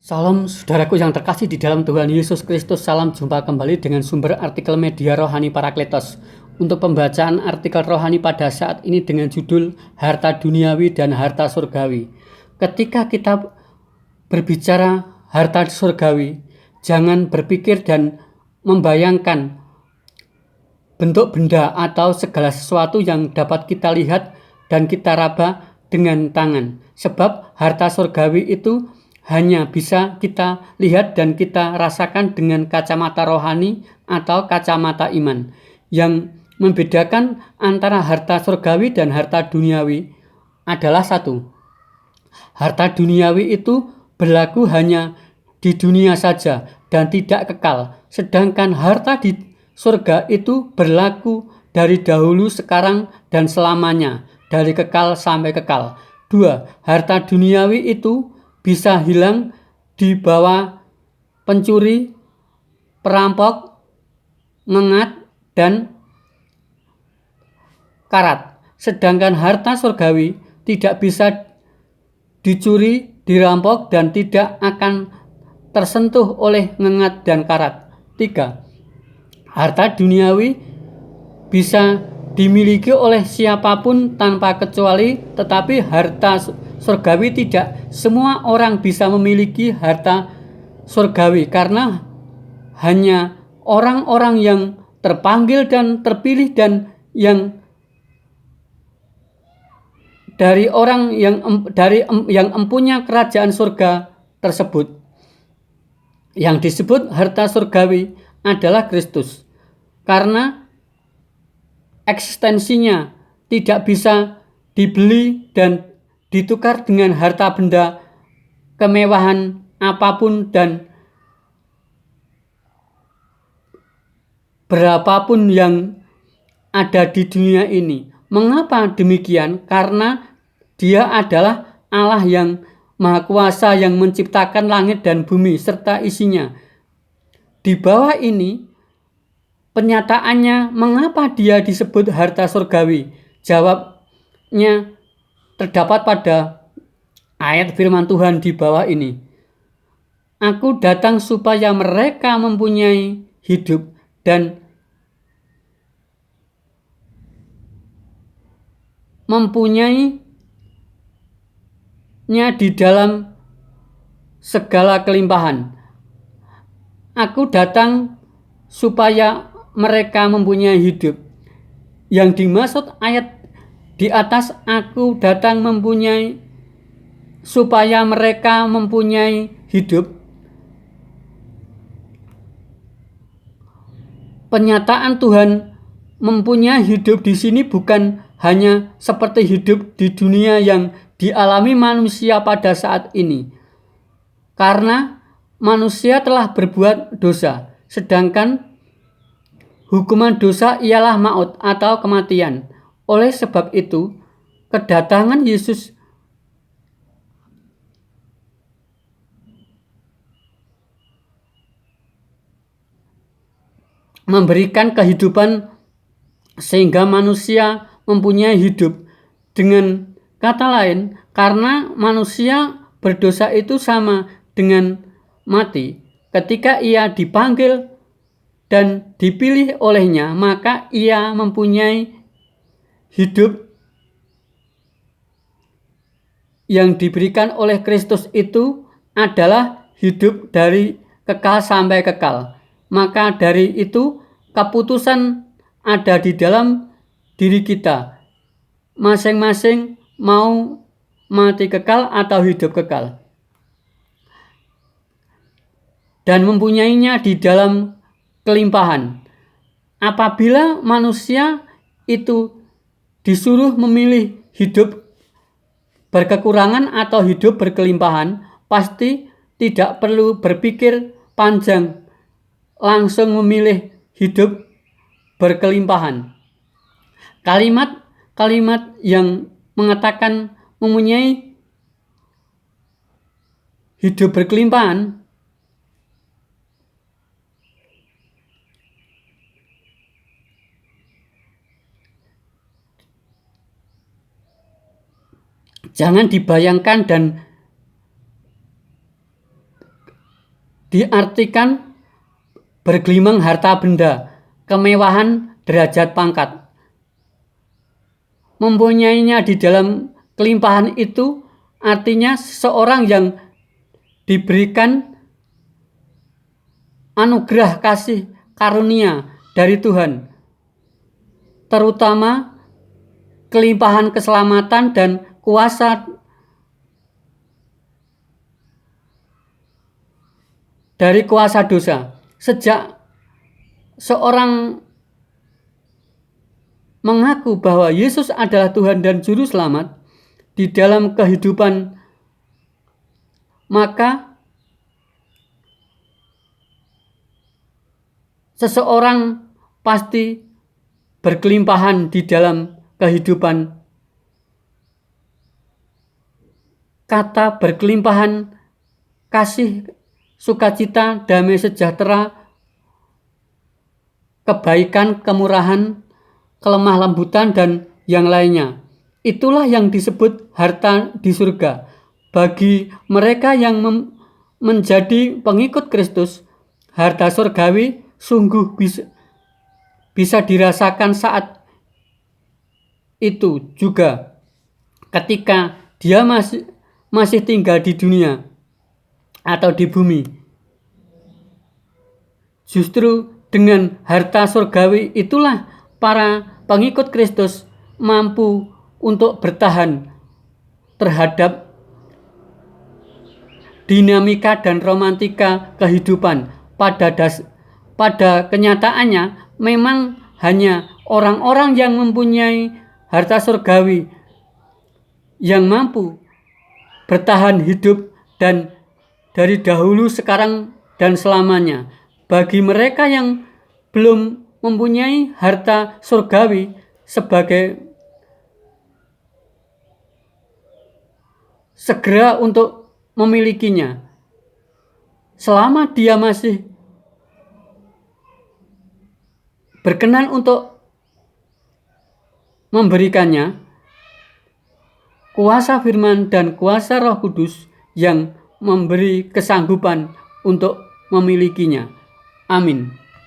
Salam saudaraku yang terkasih di dalam Tuhan Yesus Kristus. Salam jumpa kembali dengan sumber artikel media rohani Parakletos. Untuk pembacaan artikel rohani pada saat ini dengan judul Harta Duniawi dan Harta Surgawi. Ketika kita berbicara harta surgawi, jangan berpikir dan membayangkan bentuk benda atau segala sesuatu yang dapat kita lihat dan kita raba dengan tangan. Sebab harta surgawi itu hanya bisa kita lihat dan kita rasakan dengan kacamata rohani atau kacamata iman. Yang membedakan antara harta surgawi dan harta duniawi adalah satu. Harta duniawi itu berlaku hanya di dunia saja dan tidak kekal. Sedangkan harta di surga itu berlaku dari dahulu, sekarang, dan selamanya. Dari kekal sampai kekal. 2. Harta duniawi itu bisa hilang di bawah pencuri, perampok, ngengat, dan karat. Sedangkan harta surgawi tidak bisa dicuri, dirampok, dan tidak akan tersentuh oleh ngengat dan karat. 3. Harta duniawi bisa dimiliki oleh siapapun tanpa kecuali, tetapi harta surgawi tidak. Semua orang bisa memiliki harta surgawi karena hanya orang-orang yang terpanggil dan terpilih dan yang dari orang yang empunya kerajaan surga tersebut. Yang disebut harta surgawi adalah Kristus. Karena eksistensinya tidak bisa dibeli dan ditukar dengan harta benda, kemewahan apapun dan berapapun yang ada di dunia ini. Mengapa demikian? Karena Dia adalah Allah yang Maha Kuasa yang menciptakan langit dan bumi serta isinya. Di bawah ini penyataannya mengapa Dia disebut harta surgawi. Jawabnya terdapat pada ayat firman Tuhan di bawah ini. Aku datang supaya mereka mempunyai hidup dan mempunyainya di dalam segala kelimpahan. Aku datang supaya mereka mempunyai hidup. Yang dimaksud ayat di atas, aku datang supaya mereka mempunyai hidup. Penyataan Tuhan mempunyai hidup di sini bukan hanya seperti hidup di dunia yang dialami manusia pada saat ini. Karena manusia telah berbuat dosa, sedangkan hukuman dosa ialah maut atau kematian. Oleh sebab itu, kedatangan Yesus memberikan kehidupan sehingga manusia mempunyai hidup. Dengan kata lain, karena manusia berdosa itu sama dengan mati. Ketika ia dipanggil dan dipilih olehnya, maka ia mempunyai hidup yang diberikan oleh Kristus itu adalah hidup dari kekal sampai kekal. Maka dari itu keputusan ada di dalam diri kita. Masing-masing mau mati kekal atau hidup kekal. Dan mempunyainya di dalam kelimpahan. Apabila manusia itu disuruh memilih hidup berkekurangan atau hidup berkelimpahan, pasti tidak perlu berpikir panjang, langsung memilih hidup berkelimpahan. Kalimat yang mengatakan mempunyai hidup berkelimpahan jangan dibayangkan dan diartikan bergelimang harta benda, kemewahan, derajat pangkat. Mempunyainya di dalam kelimpahan itu artinya seseorang yang diberikan anugerah kasih karunia dari Tuhan, terutama kelimpahan keselamatan dan kuasa dari kuasa dosa. Sejak seorang mengaku bahwa Yesus adalah Tuhan dan Juru Selamat di dalam kehidupan, maka seseorang pasti berkelimpahan di dalam kehidupan. Kata berkelimpahan kasih, sukacita, damai sejahtera, kebaikan, kemurahan, kelemah lembutan, dan yang lainnya. Itulah yang disebut harta di surga. Bagi mereka yang menjadi pengikut Kristus, harta surgawi sungguh bisa dirasakan saat itu juga ketika dia masih tinggal di dunia atau di bumi. Justru dengan harta surgawi itulah para pengikut Kristus mampu untuk bertahan terhadap dinamika dan romantika kehidupan. Pada kenyataannya memang hanya orang-orang yang mempunyai harta surgawi yang mampu bertahan hidup dan dari dahulu, sekarang, dan selamanya. Bagi mereka yang belum mempunyai harta surgawi segera untuk memilikinya. Selama dia masih berkenan untuk memberikannya, kuasa firman dan kuasa Roh Kudus yang memberi kesanggupan untuk memilikinya. Amin.